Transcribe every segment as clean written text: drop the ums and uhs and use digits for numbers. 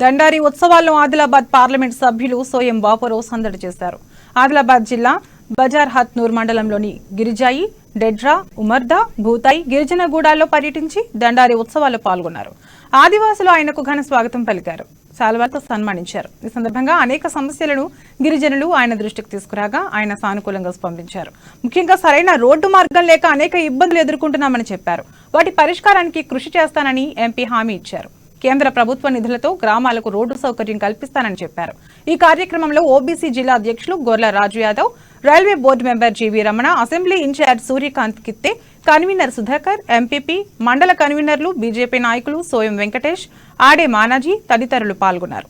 దండారి ఉత్సవాల్లో ఆదిలాబాద్ పార్లమెంట్ సభ్యులు సోయం బాపురావు సందడి చేశారు. ఆదిలాబాద్ జిల్లా బజార్ హత్నూర్ మండలంలోని గిరిజాయి, డెడ్రా, ఉమర్దా, భూతాయి, గిరిజనగూడాల్లో పర్యటించి దండారి ఉత్సవాల్లో పాల్గొన్నారు. ఆదివాసులు ఆయనకు ఘన స్వాగతం పలికారు, శాలువాలతో సన్మానించారు. ఈ సందర్భంగా అనేక సమస్యలను గిరిజనులు ఆయన దృష్టికి తీసుకురాగా ఆయన సానుకూలంగా స్పందించారు. ముఖ్యంగా సరైన రోడ్డు మార్గం లేక అనేక ఇబ్బందులు ఎదుర్కొంటున్నామని చెప్పారు. వాటి పరిష్కారానికి కృషి చేస్తానని ఎంపీ హామీ ఇచ్చారు. కేంద్ర ప్రభుత్వ నిధులతో గ్రామాలకు రోడ్డు సౌకర్యం కల్పిస్తానని చెప్పారు. ఈ కార్యక్రమంలో ఓబీసీ జిల్లా అధ్యక్షులు Gorla Raju Yadav, railway board member GV Ramana, assembly in-charge Suryakant Kitte, convener Sudhakar, MPP, మండల కన్వీనర్లు, బీజేపీ నాయకులు సోయం వెంకటేష్, ఆడే మానాజీ తదితరులు పాల్గొన్నారు.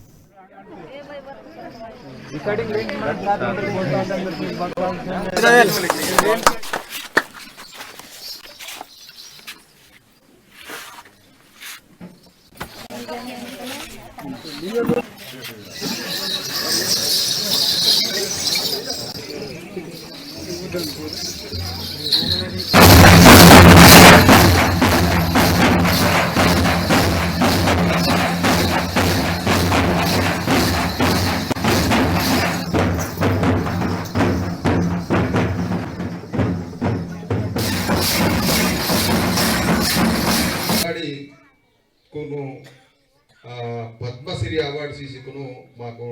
పద్మశ్రీ అవార్డు సీసుకును మాకు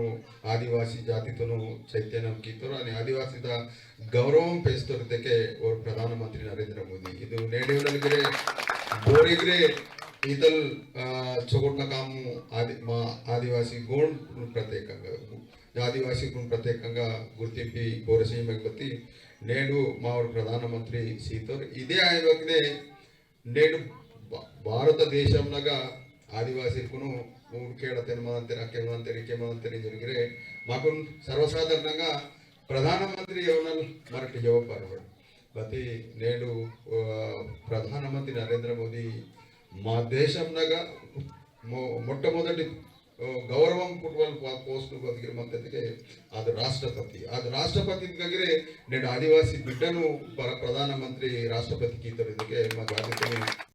ఆదివాसी జాతితోను చైతన్యం कीतोर आणि आदिवासी गौरव पेस्तोरते और प्रधानमंत्री नरेंद्र मोदी ಇದು ನೇಡಿವಲಗಿರೆ ಬೋರಿಗಿರೆ ಇದಲ್ ಚೊಗೊಟ್ನ ಕಾಮು ఆదివాसी గుణ ప్రత్యేకంగా ఆదివాसी గుణ ప్రత్యేకంగా గుర్తింపి కోరసీమకి బట్టి నేడు మా ప్రధానమంత్రి సీతోర్ ఇదే ఆయననే నేడు భారతదేశంలో ఆదివాసీకును ఊరికేడ తినమంతరి అక్కెమంతరి ఇక్కెమంతరి జరిగిరే మాకు సర్వసాధారణంగా ప్రధానమంత్రి ఎవరు మరటి జవాబు బతి నేడు ప్రధానమంత్రి నరేంద్ర మోదీ మా దేశంలో మొట్టమొదటి గౌరవం ఫుట్బాల్ పోస్ట్ బతికిరమంతటికే అది రాష్ట్రపతి దగ్గరే నేను ఆదివాసీ బిడ్డను ప్రధానమంత్రి రాష్ట్రపతికి ఇతరుకే మా బాధ్యతని